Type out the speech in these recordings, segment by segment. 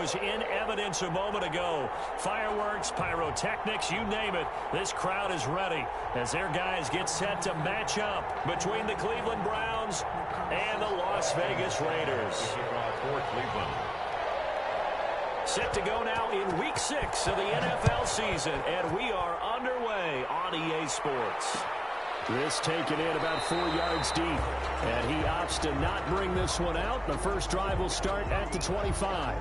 was in evidence a moment ago. Fireworks, pyrotechnics, you name it. This crowd is ready as their guys get set to match up between the Cleveland Browns and the Las Vegas Raiders. For Cleveland. Set to go now in Week 6 of the NFL season, and we are underway on EA Sports. This taken in about 4 yards deep, and he opts to not bring this one out. The first drive will start at the 25.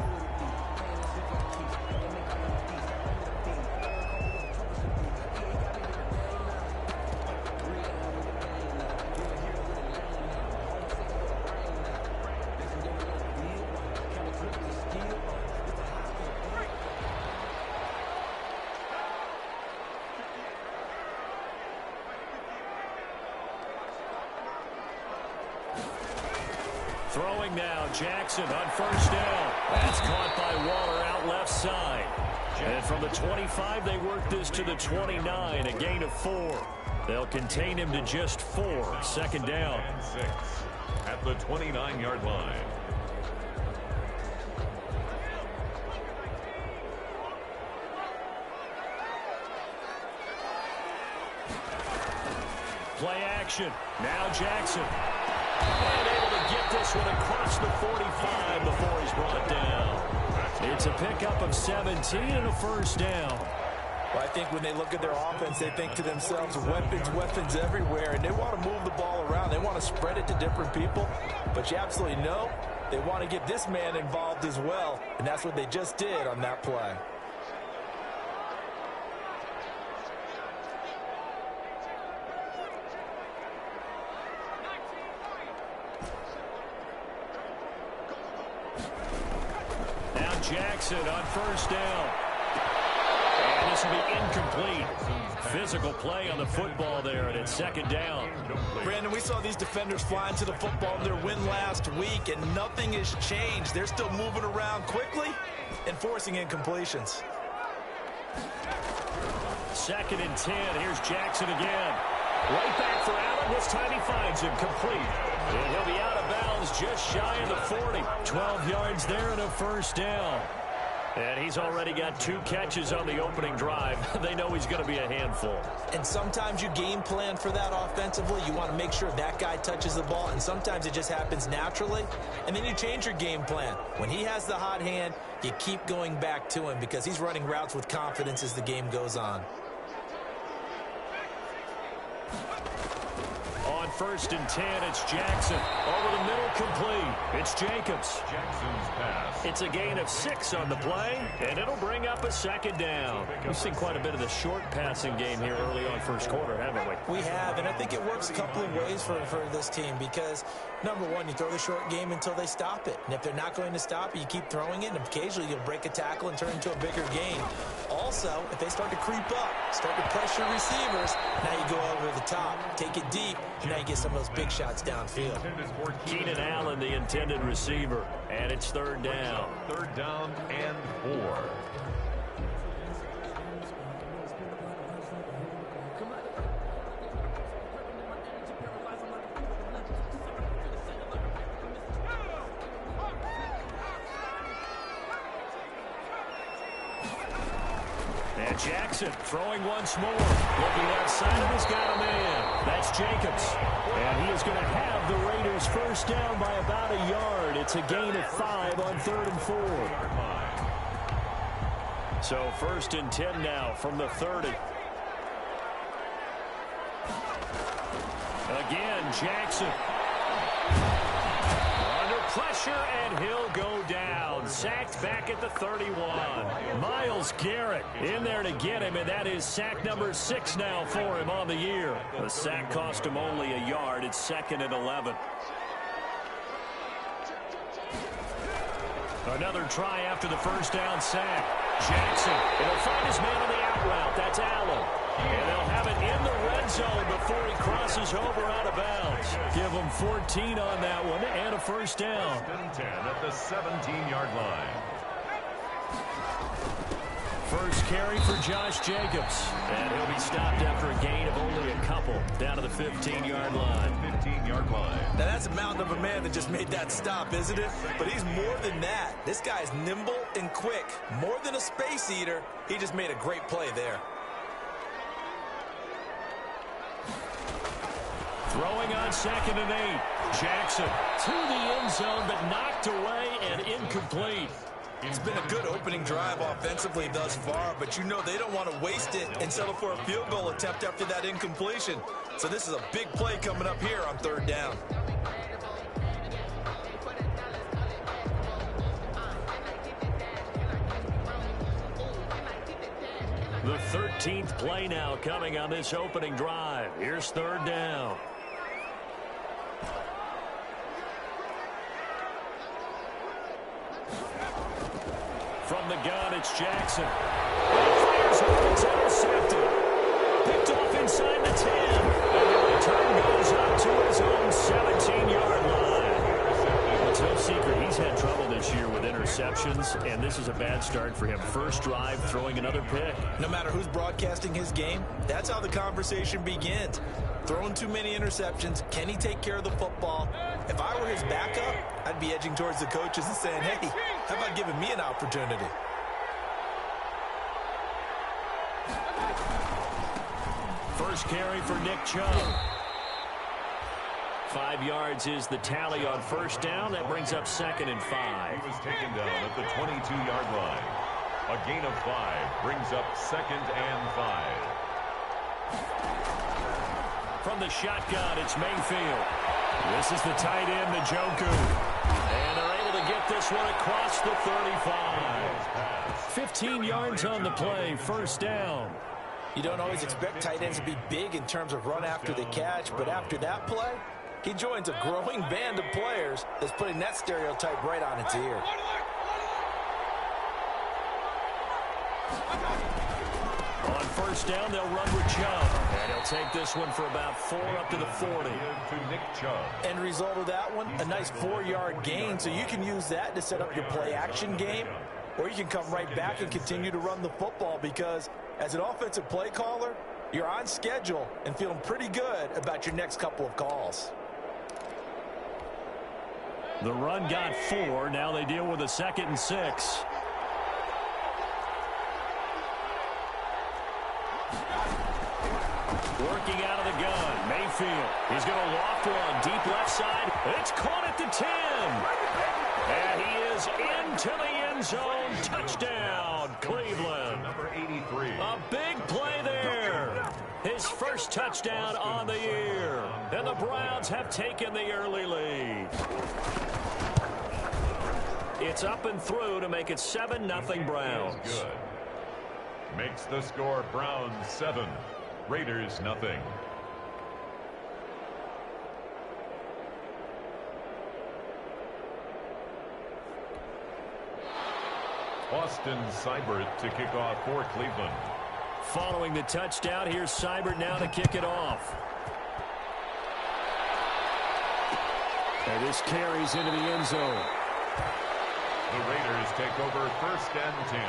Throwing now, Jackson on first down. That's caught by Waller out left side. And from the 25, they work this to the 29, a gain of 4. They'll contain him to just 4. Second down. 6 at the 29-yard line. Play action. Now Jackson. And able to get this one across the 45 before he's brought down. It's a pickup of 17 and a first down. Well, I think when they look at their offense, they think to themselves, weapons everywhere, and they want to move the ball around. They want to spread it to different people, but you absolutely know they want to get this man involved as well, and that's what they just did on that play. Jackson on first down. And this will be incomplete. Physical play on the football there, and it's second down. Brandon, we saw these defenders flying to the football in their win last week, and nothing has changed. They're still moving around quickly and forcing incompletions. Second and 10. Here's Jackson again. Right back for Allen. This time he finds him complete. And he'll be out of bounds just shy of the 40. 12 yards there and a first down. And he's already got 2 catches on the opening drive. They know he's going to be a handful. And sometimes you game plan for that offensively. You want to make sure that guy touches the ball, and sometimes it just happens naturally. And then you change your game plan. When he has the hot hand, you keep going back to him because he's running routes with confidence as the game goes on. On first and 10, it's Jackson. Over the middle, complete. It's Jacobs. Jackson's pass. It's a gain of 6 on the play, and it'll bring up a second down. We've seen quite a bit of the short passing game here early on first quarter, haven't we? We have, and I think it works a couple of ways for this team because, number one, you throw the short game until they stop it. And if they're not going to stop it, you keep throwing it, and occasionally you'll break a tackle and turn into a bigger gain. Also, if they start to creep up, start to pressure receivers, now you go over the top, take it deep, and now you get some of those big shots downfield. Keenan Allen, the intended receiver, and it's third down. Third down and 4. And Jackson throwing once more. Looking outside of, he's got a man. That's Jacobs. And he is going to have the Raiders first down by about a yard. It's a gain of 5 on 3rd and 4. So first and 10 now from the 30. Again, Jackson. Under pressure, and he'll go down. Sacked back at the 31. Myles Garrett in there to get him, and that is sack number 6 now for him on the year. The sack cost him only a yard. It's 2nd and 11. Another try after the first down sack. Jackson, it'll find his man on the out route. That's Allen. And they'll have it in the red zone before he crosses over out of bounds. Give him 14 on that one and a first down. 10 at the 17-yard line. First carry for Josh Jacobs. And he'll be stopped after a gain of only a couple. Down to the 15-yard line. 15-yard line. Now, that's a mountain of a man that just made that stop, isn't it? But he's more than that. This guy's nimble and quick. More than a space eater. He just made a great play there. Throwing on 2nd and 8. Jackson to the end zone, but knocked away and incomplete. It's been a good opening drive offensively thus far, but you know they don't want to waste it and settle for a field goal attempt after that incompletion. So this is a big play coming up here on 3rd down. The 13th play now coming on this opening drive. Here's 3rd down. From the gun, it's Jackson. He fires one, it's intercepted. Picked off inside the 10. And the return goes up to his own 17-yard line. It's no secret he's had trouble this year with interceptions, and this is a bad start for him. First drive, throwing another pick. No matter who's broadcasting his game, that's how the conversation begins. Throwing too many interceptions, can he take care of the football? If I were his backup, I'd be edging towards the coaches and saying, hey, how about giving me an opportunity? First carry for Nick Chubb. 5 yards is the tally on 1st down. That brings up 2nd and 5. He was taken down at the 22-yard line. A gain of 5 brings up 2nd and 5. From the shotgun, it's Mayfield. This is the tight end, Njoku. And they're able to get this one across the 35. 15 yards on the play, 1st down. You don't always expect tight ends to be big in terms of run after the catch, but after that play, he joins a growing band of players that's putting that stereotype right on its ear. On 1st down, they'll run with Chubb. And he'll take this one for about 4 up to the 40. To Nick Chubb. End result of that one, a nice 4-yard gain, so you can use that to set up your play-action game, or you can come right back and continue to run the football because as an offensive play caller, you're on schedule and feeling pretty good about your next couple of calls. The run got 4. Now they deal with a 2nd and 6. Working out of the gun, Mayfield. He's going to loft one deep left side. It's caught at the 10. And he is into the end zone. Touchdown, Cleveland. Number 83. A big play there. His first touchdown on the year. And the Browns have taken the early lead. It's up and through to make it 7-0 Browns. Good. Makes the score Browns 7. Raiders nothing. Austin Seibert to kick off for Cleveland. Following the touchdown, here's Seibert now to kick it off. And this carries into the end zone. The Raiders take over 1st and 10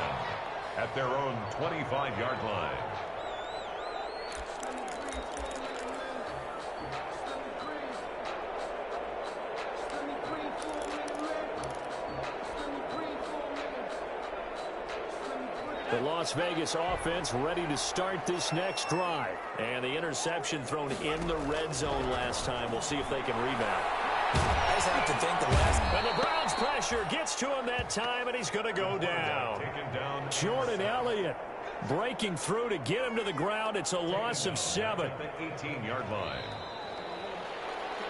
at their own 25-yard line. The Las Vegas offense ready to start this next drive. And the interception thrown in the red zone last time. We'll see if they can rebound. I just have to think the last... And the Browns pressure gets to him that time, and he's going to go down. Jordan Elliott breaking through to get him to the ground. It's a loss of 7. The 18-yard line.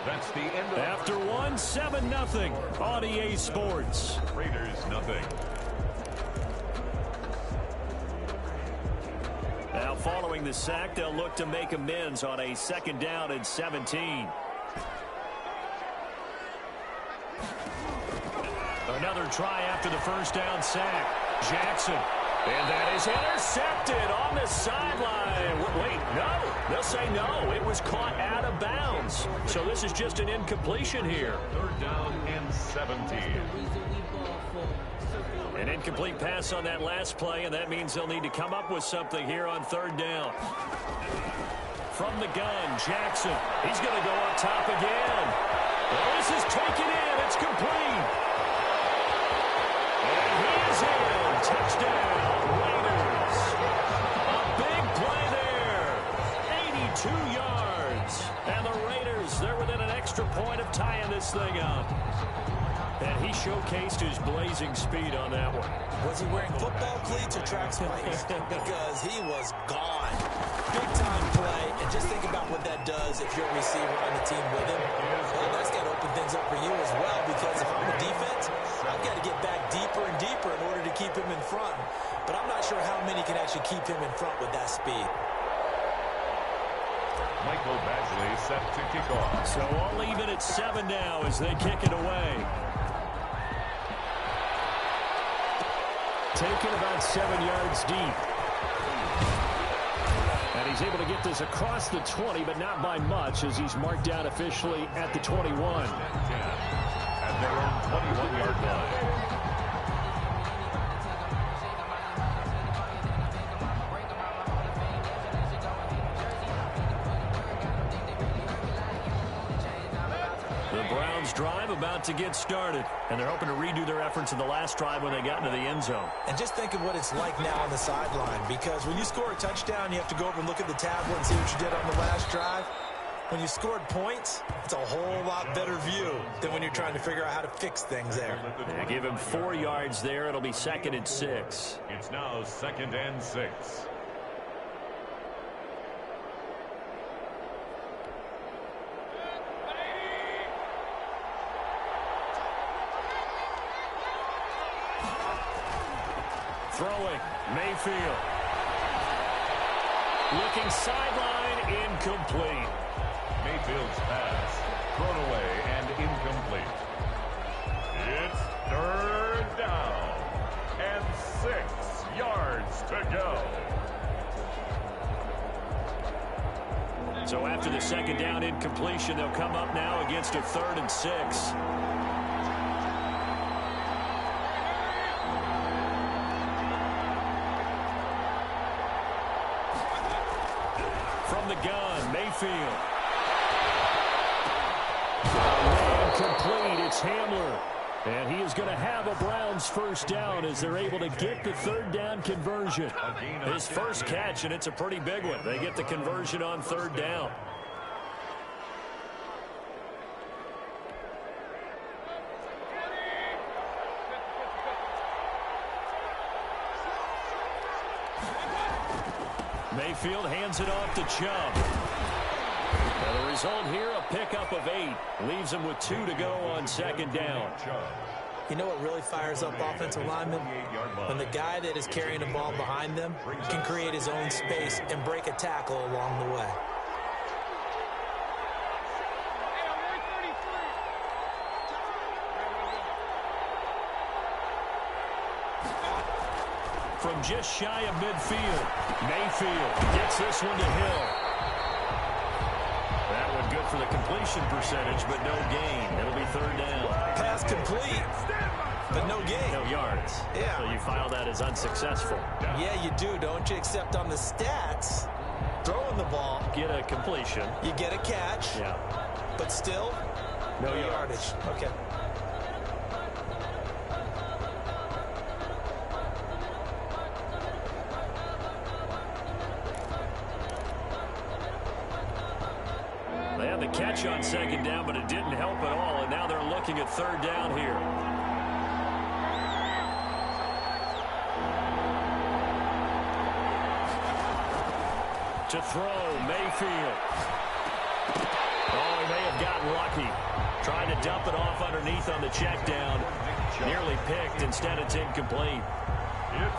That's the end of After 7-0 on EA Sports. Raiders nothing. Now following the sack, they'll look to make amends on a 2nd down and 17. Another try after the 1st down sack. Jackson. And that is intercepted on the sideline. Wait, no. They'll say no. It was caught out of bounds. So this is just an incompletion here. 3rd down and 17. An incomplete pass on that last play, and that means they'll need to come up with something here on third down. From the gun, Jackson. He's going to go up top again. Well, this is taken in. It's complete. And he is in. Touchdown, Raiders. A big play there. 82 yards. And the Raiders, they're within an extra point of tying this thing up. And he showcased his blazing speed on that one. Was he wearing football cleats or track spikes? Because he was gone. Big-time play. And just think about what that does if you're a receiver on the team with him. Well, that's got to open things up for you as well, because if I'm a defense, I've got to get back deeper and deeper in order to keep him in front. But I'm not sure how many can actually keep him in front with that speed. Michael Badgley set to kick off. So all even at 7 now as they kick it away. Taken about 7 yards deep. And he's able to get this across the 20, but not by much, as he's marked down officially at the 21. At their own 21-yard line. Drive about to get started, and they're hoping to redo their efforts in the last drive when they got into the end zone. And just think of what it's like now on the sideline, because when you score a touchdown, you have to go over and look at the tablet and see what you did on the last drive. When you scored points, it's a whole lot better view than when you're trying to figure out how to fix things there. They give him 4 yards there. It'll be 2nd and 6. It's now 2nd and 6. Throwing, Mayfield. Looking sideline, incomplete. Mayfield's pass thrown away and incomplete. It's 3rd down and 6 yards to go. So after the 2nd down incompletion, they'll come up now against a 3rd and 6. The gun, Mayfield. Incomplete, it's Hamler. And he is going to have a Browns 1st down as they're able to get the 3rd down conversion. His first catch, and it's a pretty big one. They get the conversion on 3rd down. Mayfield hands it off to Chubb. And the result here, a pickup of 8. Leaves him with 2 to go on 2nd down. You know what really fires up offensive linemen? When the guy that is carrying the ball behind them can create his own space and break a tackle along the way. From just shy of midfield, Mayfield gets this one to Hill. That one good for the completion percentage, but no gain. It'll be 3rd down. Pass complete, but no gain. No yards. Yeah. So you file that as unsuccessful. Yeah, you do, don't you? Except on the stats, throwing the ball. Get a completion. You get a catch. Yeah. But still, no yardage. Okay. They had the catch on 2nd down, but it didn't help at all, and now they're looking at 3rd down here. To throw, Mayfield. Oh, he may have gotten lucky. Trying to dump it off underneath on the check down. Nearly picked. Instead, it's incomplete.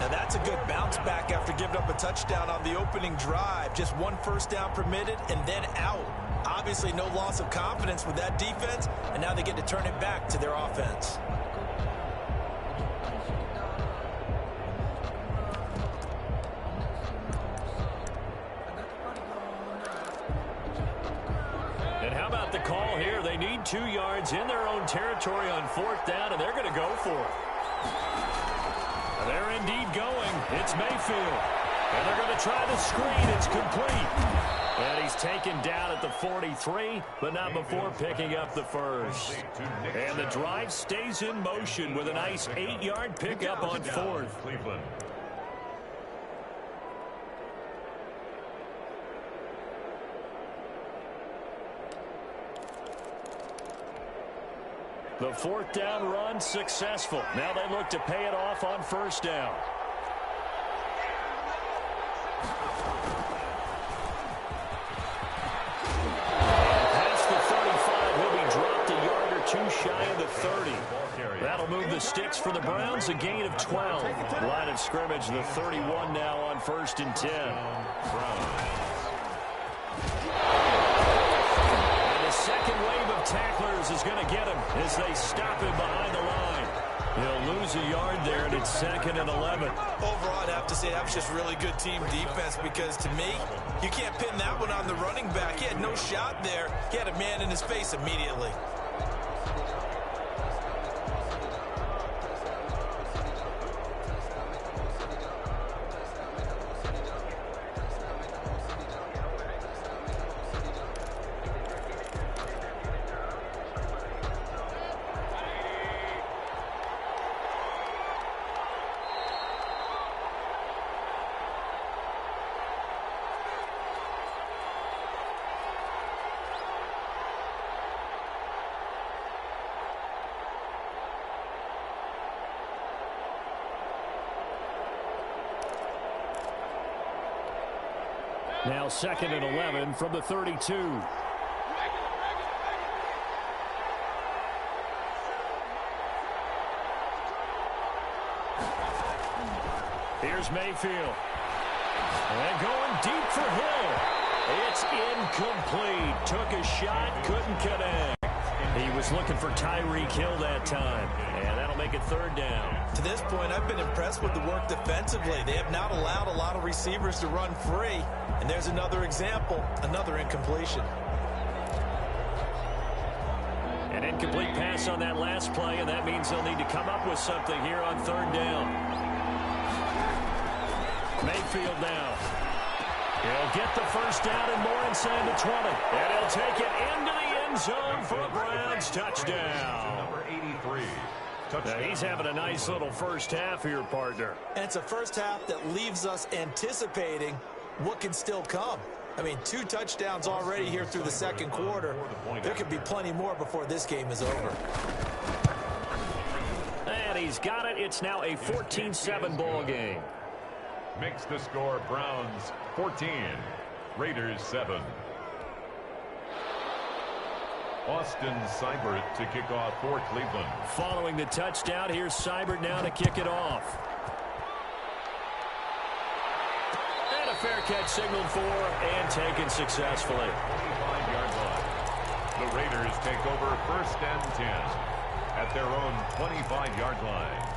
Now that's a good bounce back after giving up a touchdown on the opening drive. Just 1 first down permitted and then out. Obviously no loss of confidence with that defense, and now they get to turn it back to their offense. And how about the call here? They need 2 yards in their own territory on 4th down, and they're going to go for it. They're indeed going. It's Mayfield. And they're going to try the screen. It's complete. And he's taken down at the 43, but not before picking up the first. And the drive stays in motion with a nice 8-yard pickup on fourth. Cleveland. The fourth down run successful. Now they look to pay it off on first down. Past the 35, he'll be dropped a yard or two shy of the 30. That'll move the sticks for the Browns, a gain of 12. Line of scrimmage, the 31 now on 1st and 10. Second wave of tacklers is going to get him as they stop him behind the line. He'll lose a yard there, and it's 2nd and 11. Overall, I'd have to say that was just really good team defense because, to me, you can't pin that one on the running back. He had no shot there. He had a man in his face immediately. Now 2nd and 11 from the 32. Here's Mayfield. And going deep for Hill. It's incomplete. Took a shot, couldn't connect. He was looking for Tyreek Hill that time. And that'll make it 3rd down. To this point, I've been impressed with the work defensively. They have not allowed a lot of receivers to run free. And there's another example, another incompletion. An incomplete pass on that last play, and that means they'll need to come up with something here on 3rd down. Mayfield now. He'll get the first down and more inside the 20. And he'll take it into the end zone for a Browns touchdown. Number 83. Now he's having a nice little first half here, partner. And it's a first half that leaves us anticipating what can still come. I mean, 2 touchdowns already here through the 2nd quarter. There could be plenty more before this game is over. And he's got it. It's now a 14-7 ball game. Makes the score Browns 14, Raiders 7. Austin Seibert to kick off for Cleveland. Following the touchdown, here's Seibert now to kick it off. And a fair catch signaled for and taken successfully. 25-yard line. The Raiders take over 1st and 10 at their own 25-yard line.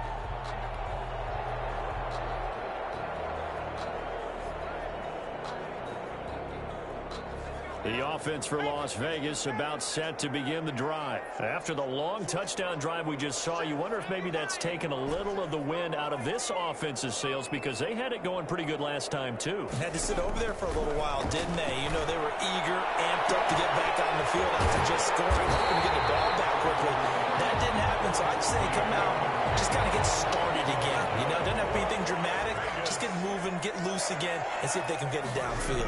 The offense for Las Vegas about set to begin the drive. After the long touchdown drive we just saw, you wonder if maybe that's taken a little of the wind out of this offense's sails because they had it going pretty good last time, too. Had to sit over there for a little while, didn't they? You know, they were eager, amped up to get back on the field after just scoring, hoping to get the ball back quickly. That didn't happen, so I'd say come out, just kind of get started again. You know, doesn't have to be anything dramatic. Just get moving, get loose again, and see if they can get it downfield.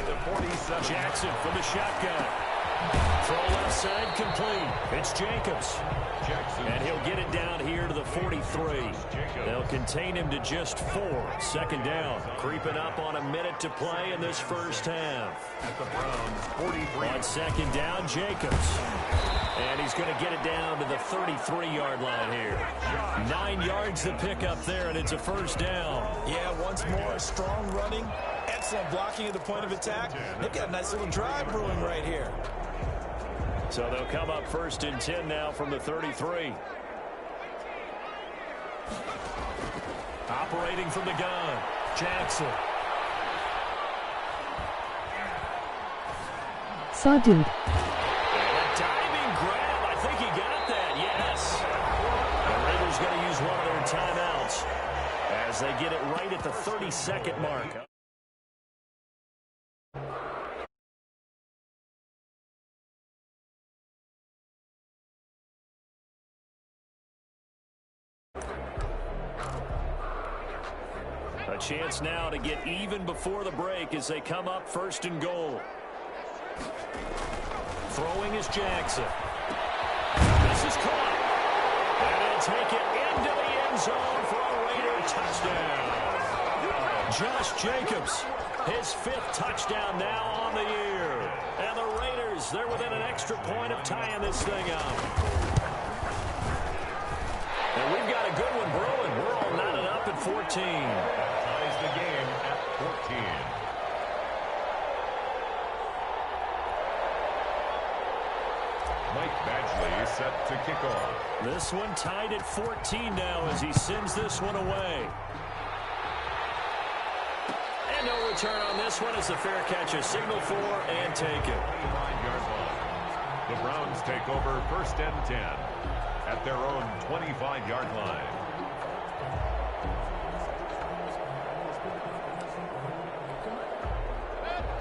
The 47. Jackson from the shotgun. Throw left side complete. It's Jacobs. Jackson. And he'll get it down here to the 43. They'll contain him to just 4. 2nd down. Creeping up on a minute to play in this first half. At the Browns 43. On 2nd down, Jacobs. And he's going to get it down to the 33-yard line here. 9 yards to pick up there, and it's a first down. Yeah, once more, strong running, excellent blocking at the point of attack. They've got a nice little drive brewing right here. So they'll come up 1st and 10 now from the 33. Operating from the gun, Jackson. Saw dude. Diving grab. I think he got that, yes. The Raiders going to use one of their timeouts. as they get it right at the 30-second mark. A chance now to get even before the break as they come up 1st and goal. Throwing is Jackson. This is caught. And he'll take it into the end zone for a Raider touchdown. Josh Jacobs, his 5th touchdown now on the year. And the Raiders, they're within an extra point of tying this thing up. And we've got a good one brewing. We're all knotted up at 14. Ties the game at 14. Mike Badgley set to kick off. This one tied at 14 now as he sends this one away. And no return on this one as the fair catch is signaled for and taken. 29-yard line. The Browns take over 1st and 10 at their own 25-yard line.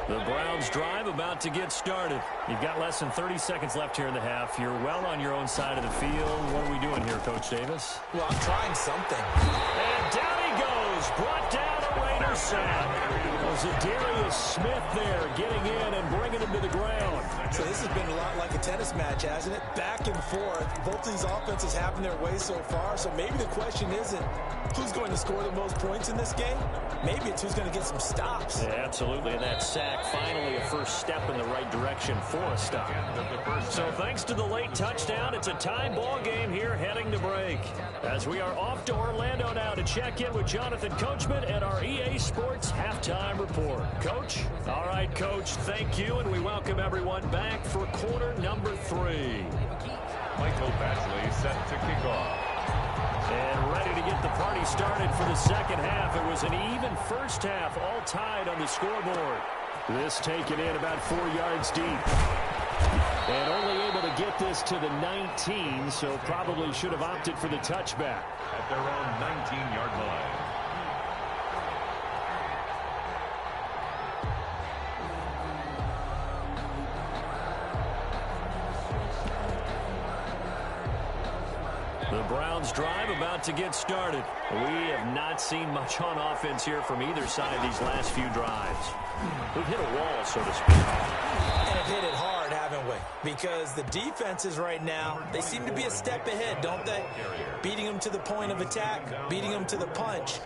The Browns drive about to get started. You've got less than 30 seconds left here in the half. You're well on your own side of the field. What are we doing here, Coach Davis? Well, I'm trying something. And down he goes. Brought down a Raider sack. Was it Darius Smith there getting in and bringing him to the ground? So this has been a lot like a tennis match, hasn't it? Back and forth. Both these offenses having their way so far. So maybe the question isn't who's going to score the most points in this game. Maybe it's who's going to get some stops. Yeah, absolutely. And that sack finally a first step in the right direction for a stop. So thanks to the late touchdown, it's a tie ball game here heading to break. As we are off to Orlando now to check in with Jonathan Coachman and our EA Sports halftime report. Coach? All right, Coach, thank you, and we welcome everyone back for quarter number 3. Michael Badgley set to kick off. And ready to get the party started for the second half. It was an even first half, all tied on the scoreboard. This taken in about 4 yards deep. And only able to get this to the 19, so probably should have opted for the touchback. At their own 19-yard line. The Browns drive about to get started. We have not seen much on offense here from either side these last few drives. We've hit a wall, so to speak. And have hit it hard, haven't we? Because the defenses right now, they seem to be a step ahead, don't they? Beating them to the point of attack, beating them to the punch.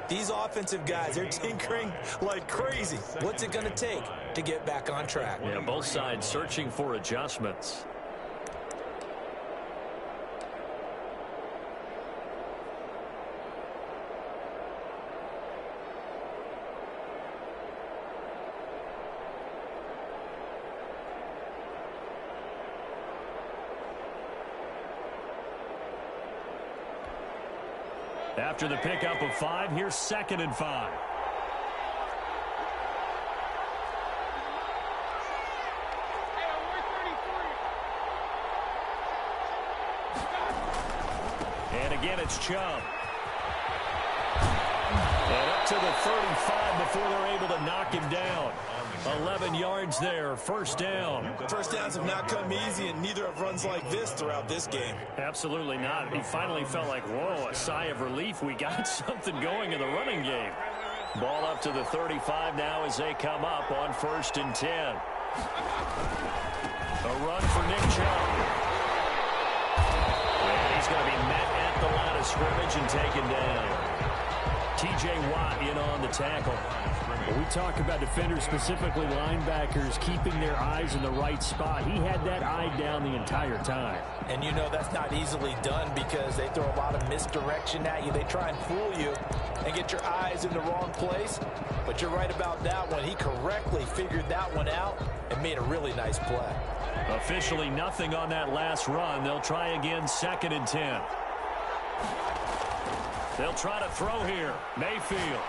These offensive guys, they're tinkering like crazy. What's it going to take to get back on track? Yeah, both sides searching for adjustments. After the pickup of 5, here's 2nd and 5. And again, it's Chubb. And up to the 35 before they're able to knock him down. 11 yards there, first down. First downs have not come easy, and neither have runs like this throughout this game. Absolutely not. He finally felt like, whoa, a sigh of relief. We got something going in the running game. Ball up to the 35 now as they come up on 1st and 10. A run for Nick Chubb. And he's going to be met at the line of scrimmage and taken down. T.J. Watt in on the tackle. Well, we talk about defenders, specifically linebackers, keeping their eyes in the right spot. He had that eye down the entire time. And you know that's not easily done because they throw a lot of misdirection at you. They try and fool you and get your eyes in the wrong place. But you're right about that one. He correctly figured that one out and made a really nice play. Officially nothing on that last run. They'll try again, 2nd and 10. They'll try to throw here. Mayfield.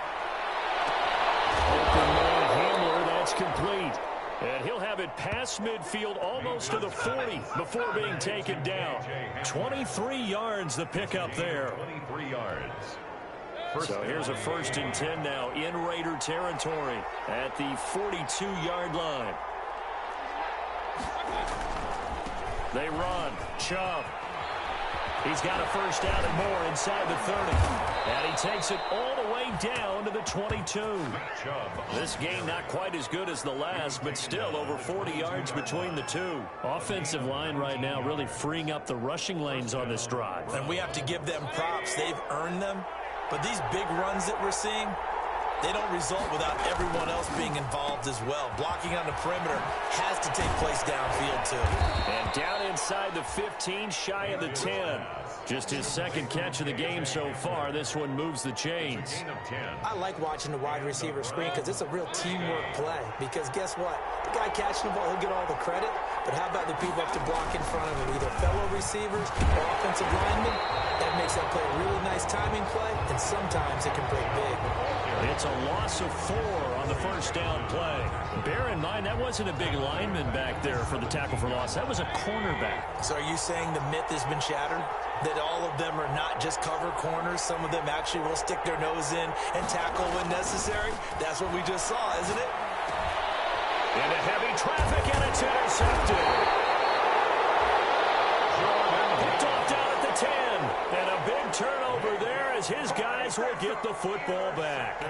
Open man Hamler, that's complete. And he'll have it past midfield almost to the 40 before being taken down. 23 yards the pickup there. 23 yards. So here's a 1st and 10 now in Raider territory at the 42-yard line. They run. Chubb. He's got a 1st down and more inside the 30. And he takes it all the way down to the 22. This game not quite as good as the last, but still over 40 yards between the two. Offensive line right now really freeing up the rushing lanes on this drive. And we have to give them props. They've earned them. But these big runs that we're seeing, they don't result without everyone else being involved as well. Blocking on the perimeter has to take place downfield, too. And down inside the 15, shy of the 10. Just his 2nd catch of the game so far. This one moves the chains. I like watching the wide receiver screen because it's a real teamwork play. Because guess what? The guy catching the ball, he'll get all the credit. But how about the people up to block in front of him, either fellow receivers or offensive linemen? That makes that play a really nice timing play, and sometimes it can break big. It's a loss of 4 on the 1st down play. Bear in mind, that wasn't a big lineman back there for the tackle for loss. That was a cornerback. So are you saying the myth has been shattered? That all of them are not just cover corners? Some of them actually will stick their nose in and tackle when necessary? That's what we just saw, isn't it? Into heavy traffic, and it's intercepted. Picked off down at the 10. And a big turnover there as his guys will get the football back.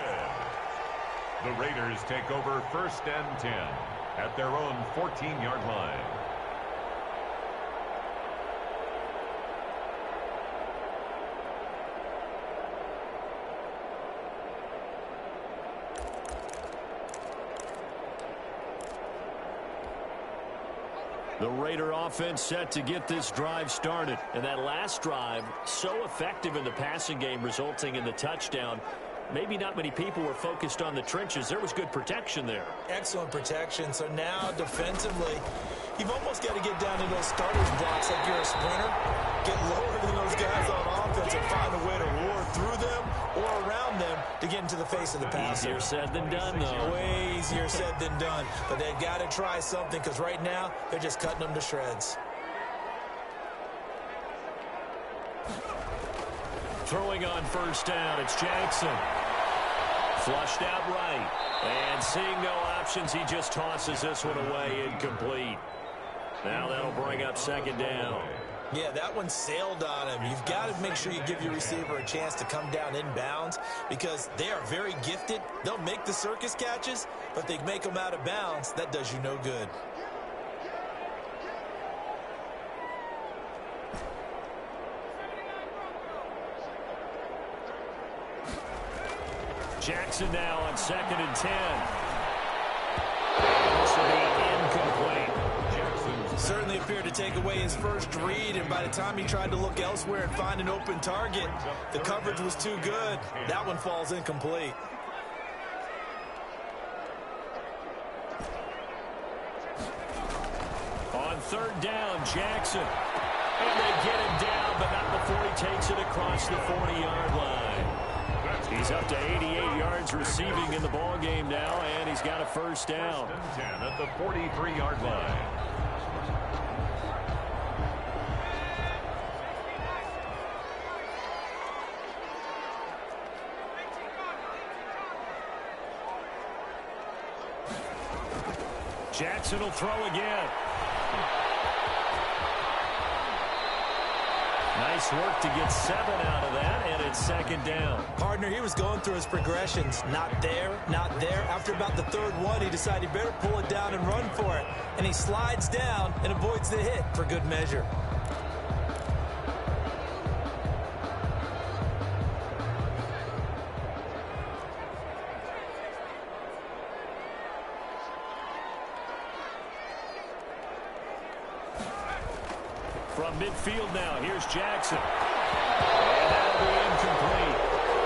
The Raiders take over 1st and 10 at their own 14-yard line. The Raider offense set to get this drive started. And that last drive, so effective in the passing game, resulting in the touchdown. Maybe not many people were focused on the trenches. There was good protection there. Excellent protection. So now, defensively, you've almost got to get down to those starters blocks like you're a sprinter. Get lower than those guys on offense and find a way to roar through them or around them to get into the face of the passer. Easier said than done, though. Way easier said than done. But they've got to try something because right now, they're just cutting them to shreds. Throwing on 1st down, it's Jackson. Flushed out right. And seeing no options, he just tosses this one away, incomplete. Now that'll bring up 2nd down. Yeah, that one sailed on him. You've got to make sure you give your receiver a chance to come down inbounds because they are very gifted. They'll make the circus catches, but they make them out of bounds. That does you no good. Jackson now on 2nd and 10. This will be incomplete. Certainly appeared to take away his first read, and by the time he tried to look elsewhere and find an open target, the coverage was too good. That one falls incomplete. On 3rd down, Jackson. And they get him down, but not before he takes it across the 40-yard line. He's up to 88 yards receiving in the ballgame now, and he's got a 1st down. 1st and 10 at the 43-yard line. Jackson will throw again. Nice work to get 7 out of that, and it's 2nd down. Partner, he was going through his progressions. Not there, not there. After about the 3rd one, he decided he better pull it down and run for it. And he slides down and avoids the hit for good measure. From midfield now, here's Jackson. And that'll be incomplete.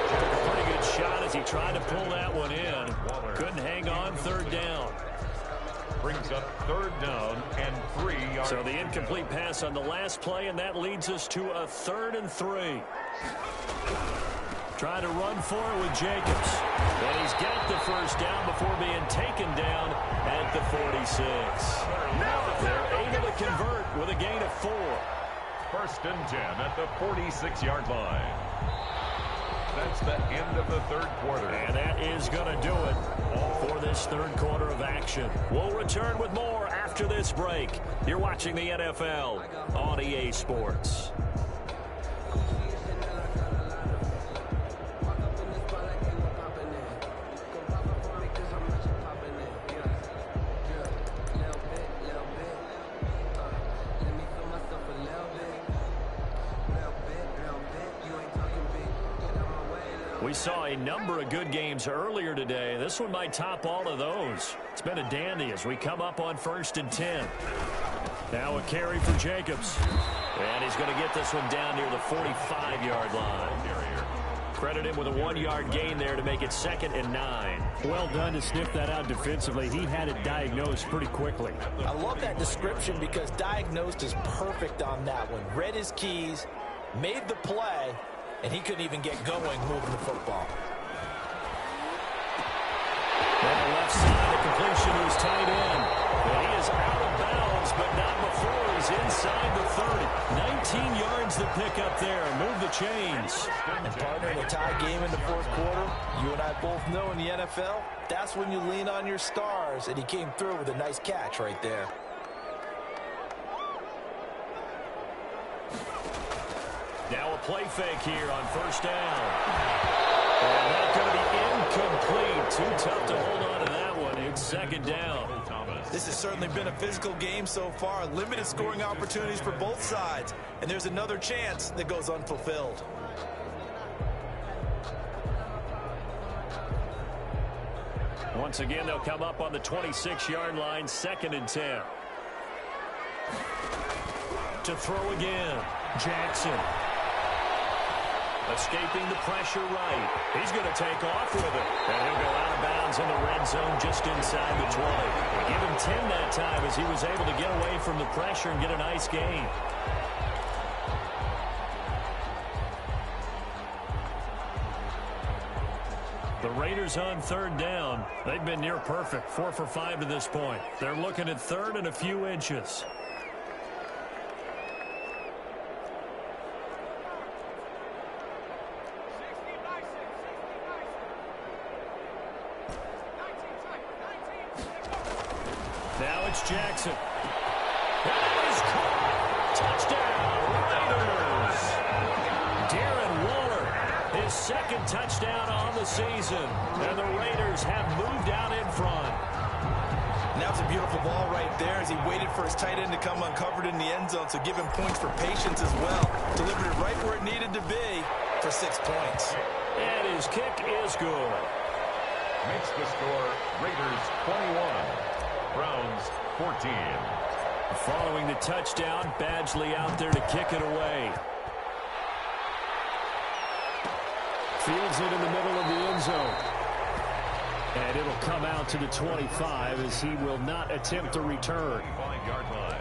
Took a pretty good shot as he tried to pull that one in. Couldn't hang on 3rd down. Brings up 3rd down and 3 yards. So the incomplete pass on the last play, and that leads us to a 3rd and 3. Trying to run for it with Jacobs. And he's got the 1st down before being taken down at the 46. They're able to convert with a gain of 4. 1st and 10 at the 46-yard line. That's the end of the third quarter. And that is going to do it for this third quarter of action. We'll return with more after this break. You're watching the NFL on EA Sports. We saw a number of good games earlier today. This one might top all of those. It's been a dandy as we come up on 1st and 10. Now a carry for Jacobs. And he's going to get this one down near the 45-yard line. Credit him with a 1-yard gain there to make it 2nd and 9. Well done to sniff that out defensively. He had it diagnosed pretty quickly. I love that description because diagnosed is perfect on that one. Read his keys, made the play, and he couldn't even get going moving the football. On the left side, a completion to his tight end. And he is out of bounds, but not before he's inside the 30. 19 yards to pick up there. Move the chains. And partner, in a tie game in the fourth quarter, you and I both know in the NFL, that's when you lean on your stars, and he came through with a nice catch right there. Now a play fake here on 1st down. And that's going to be incomplete. Too tough to hold on to that one. It's 2nd down. This has certainly been a physical game so far. Limited scoring opportunities for both sides. And there's another chance that goes unfulfilled. Once again, they'll come up on the 26-yard line, 2nd and 10. To throw again, Jackson. Escaping the pressure right. He's going to take off with it. And he'll go out of bounds in the red zone just inside the 20. They give him 10 that time as he was able to get away from the pressure and get a nice gain. The Raiders on 3rd down. They've been near perfect. 4 for 5 to this point. They're looking at 3rd and a few inches. Now it's Jackson. That is caught. Touchdown, Raiders. Darren Waller, his 2nd touchdown on the season. And the Raiders have moved out in front. And that was a beautiful ball right there as he waited for his tight end to come uncovered in the end zone. So give him points for patience as well. Delivered it right where it needed to be for 6 points. And his kick is good. Makes the score Raiders 21. Browns 14. Following the touchdown, Badgley out there to kick it away. Fields it in the middle of the end zone. And it'll come out to the 25 as he will not attempt to return. 5-yard line.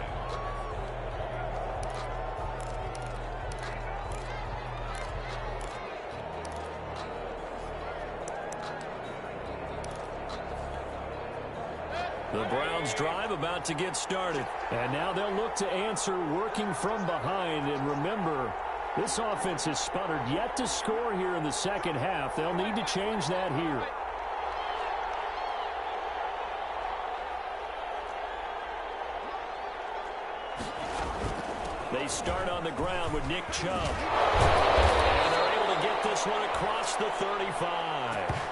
The Browns drive about to get started. And now they'll look to answer working from behind. And remember, this offense has sputtered yet to score here in the second half. They'll need to change that here. They start on the ground with Nick Chubb. And they're able to get this one across the 35.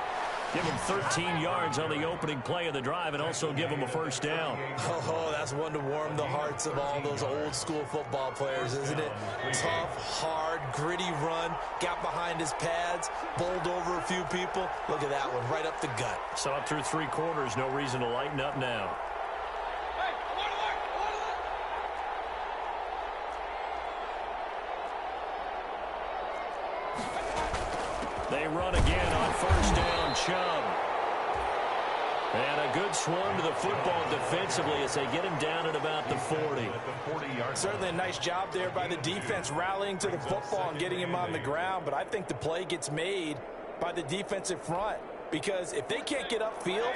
Give him 13 yards on the opening play of the drive and also give him a 1st down. Oh, that's one to warm the hearts of all those old school football players, isn't it? Tough, hard, gritty run, got behind his pads, bowled over a few people. Look at that one, right up the gut. Saw it through 3 quarters, no reason to lighten up now. They run again on 1st down, Chubb. And a good swarm to the football defensively as they get him down at about the 40. Certainly a nice job there by the defense rallying to the football and getting him on the ground, but I think the play gets made by the defensive front because if they can't get upfield,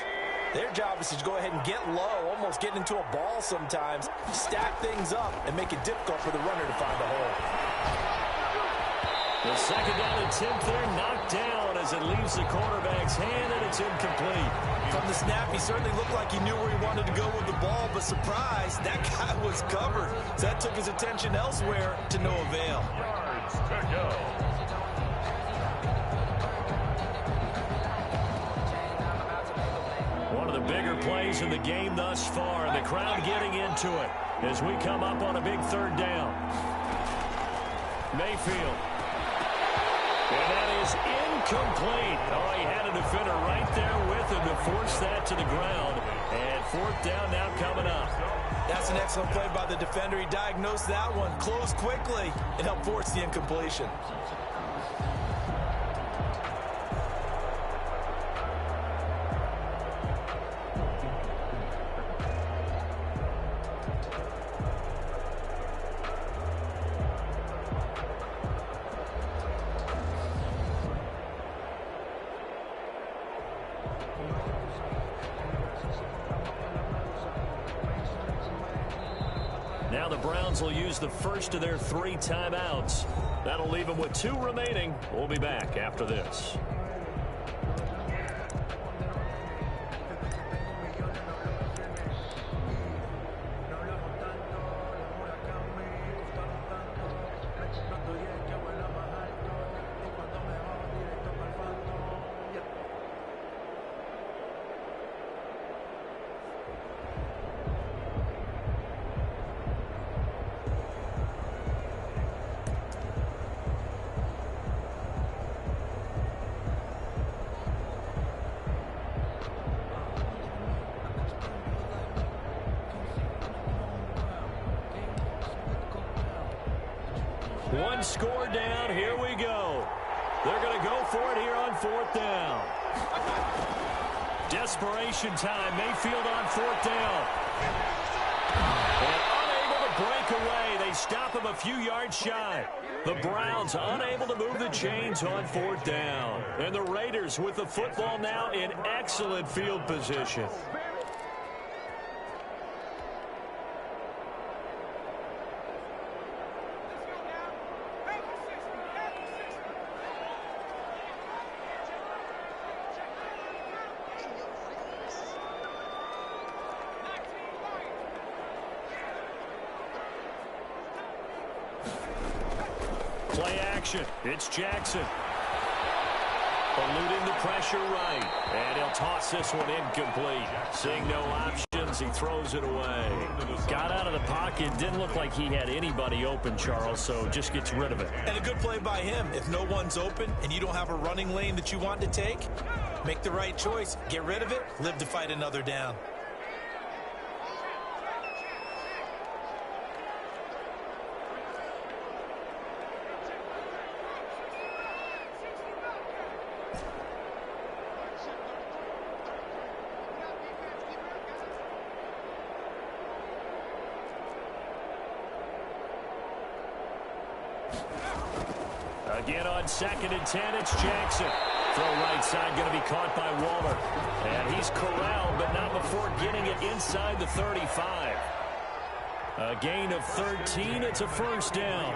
their job is to go ahead and get low, almost get into a ball sometimes, stack things up, and make it difficult for the runner to find a hole. The second down attempt there knocked down as it leaves the quarterback's hand, and it's incomplete. From the snap, he certainly looked like he knew where he wanted to go with the ball, but surprise, that guy was covered. So that took his attention elsewhere to no avail. Yards to go. One of the bigger plays in the game thus far, and the crowd getting into it as we come up on a big third down. Mayfield. And that is incomplete. Oh, he had a defender right there with him to force that to the ground. And fourth down now coming up. That's an excellent play by the defender. He diagnosed that one, closed quickly, and helped force the incompletion. Now the Browns will use the first of their 3 timeouts. That'll leave them with 2 remaining. We'll be back after this. One score down. Here we go. They're going to go for it here on fourth down. Desperation time. Mayfield on fourth down. And unable to break away. They stop him a few yards shy. The Browns unable to move the chains on fourth down. And the Raiders with the football now in excellent field position. Play action. It's Jackson. Eluding the pressure right. And he'll toss this one incomplete. Seeing no options, he throws it away. Got out of the pocket. Didn't look like he had anybody open, Charles, so just gets rid of it. And a good play by him. If no one's open and you don't have a running lane that you want to take, make the right choice. Get rid of it. Live to fight another down. Again on 2nd and 10, it's Jackson. Throw right side going to be caught by Waller. And he's corralled, but not before getting it inside the 35. A gain of 13. It's a first down.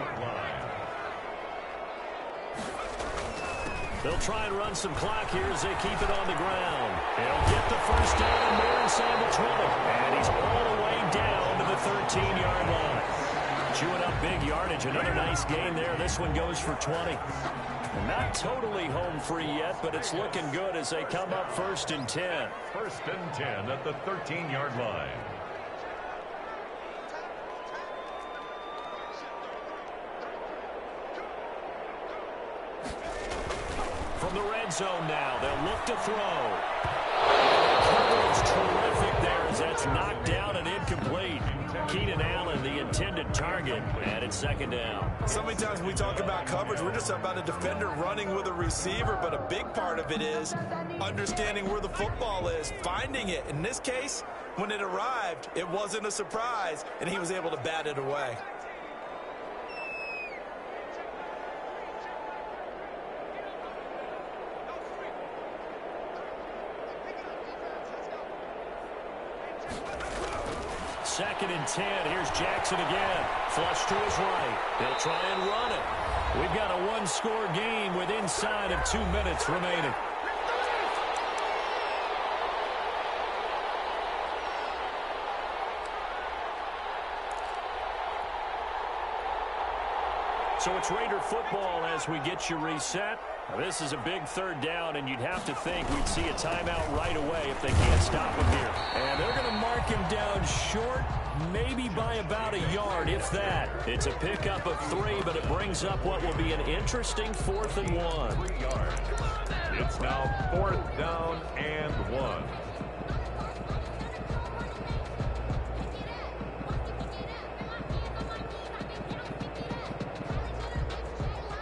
They'll try and run some clock here as they keep it on the ground. He'll get the first down and more inside the 20. And he's all the way down to the 13-yard line. Chewing up big yardage. Another nice gain there. This one goes for 20. Not totally home free yet, but it's looking good as they come up 1st and 10. 1st and 10 at the 13-yard line. From the red zone now, they'll look to throw. Coverage terrific there as that's knocked down and incomplete. Keenan Allen, the intended target, and it's 2nd down. So many times when we talk about coverage, we're just about a defender running with a receiver, but a big part of it is understanding where the football is, finding it. In this case, when it arrived, it wasn't a surprise, and he was able to bat it away. Second and 10. Here's Jackson again. Flush to his right. He'll try and run it. We've got a one-score game with inside of 2 minutes remaining. So it's Raider football as we get you reset. Now, this is a big third down, and you'd have to think we'd see a timeout right away if they can't stop him here. And they're going to mark him down short, maybe by about a yard, if that. It's a pickup of 3, but it brings up what will be an interesting 4th and 1. 3 yards. It's now 4th down and 1.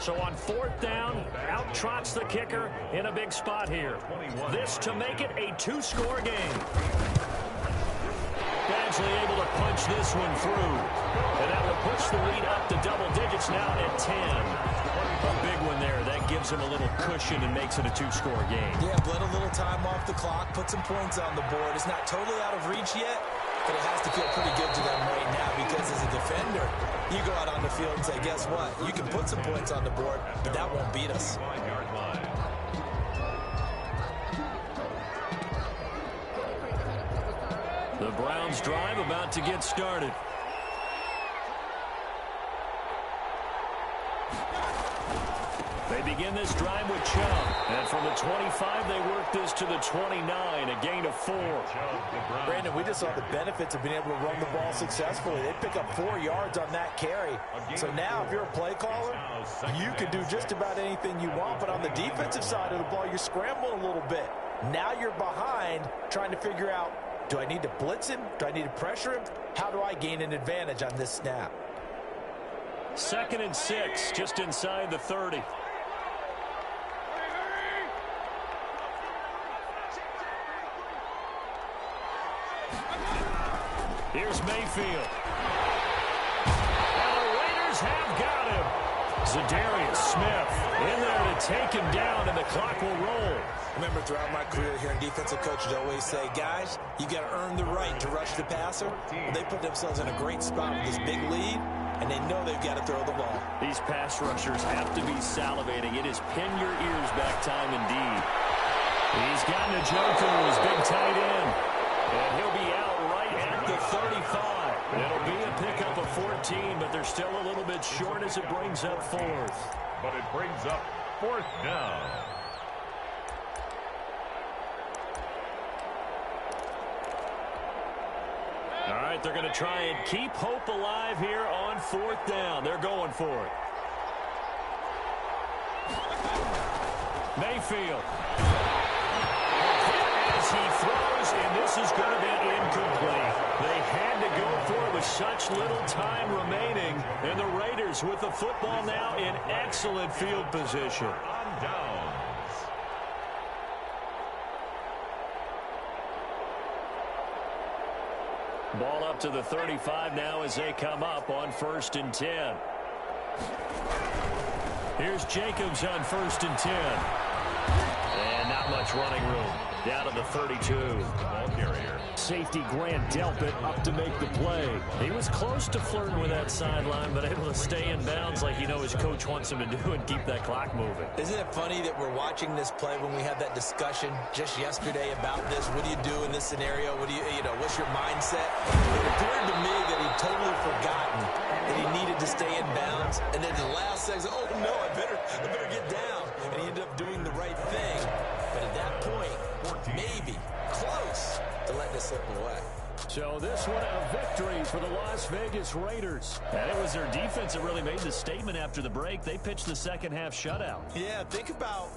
So on 4th down, out trots the kicker in a big spot here. This to make it a 2-score game. Badgley able to punch this one through. And that will push the lead up to double digits now at 10. A big one there. That gives him a little cushion and makes it a 2-score game. Yeah, bled a little time off the clock, put some points on the board. It's not totally out of reach yet, but it has to feel pretty good to them right now because as a defender, you go out on the field and say, guess what? You can put some points on the board, but that won't beat us. 5-yard line. The Browns drive about to get started. They begin this drive with Chubb. And from the 25, they work this to the 29, a gain of 4. Brandon, we just saw the benefits of being able to run the ball successfully. They pick up 4 yards on that carry. So now if you're a play caller, you can do just about anything you want. But on the defensive side of the ball, you're scrambling a little bit. Now you're behind trying to figure out, do I need to blitz him? Do I need to pressure him? How do I gain an advantage on this snap? 2nd and 6, just inside the 30. Here's Mayfield. And the Raiders have got him. Zadarius Smith in there to take him down, and the clock will roll. Remember, throughout my career here in defensive coaches always say, guys, you got to earn the right to rush the passer. They put themselves in a great spot with this big lead, and they know they've got to throw the ball. These pass rushers have to be salivating. It is pin your ears back time indeed. He's gotten a joker, his big tight end. And he'll be out right at the 35. It'll be a pickup of 14, but they're still a little bit short as it brings up 4th. But it brings up 4th down. All right, they're going to try and keep hope alive here on 4th down. They're going for it. Mayfield. As he throws, and this is going to be incomplete. They had to go for it with such little time remaining, and the Raiders with the football now in excellent field position. On downs. Ball up to the 35 now as they come up on 1st and 10. Here's Jacobs on 1st and 10. And not much running room. Down to the 32. Ball carrier. Safety Grant Delpit up to make the play. He was close to flirting with that sideline, but able to stay in bounds like you know his coach wants him to do and keep that clock moving. Isn't it funny that we're watching this play when we had that discussion just yesterday about this? What do you do in this scenario? What do you know, what's your mindset? It appeared to me that he'd totally forgotten that he needed to stay in bounds. And then the last second, oh no, I better get down. And he ended up doing the right thing. But at that point, maybe close to letting it slip away. So this one a victory for the Las Vegas Raiders. And it was their defense that really made the statement after the break. They pitched the second half shutout. Yeah, think about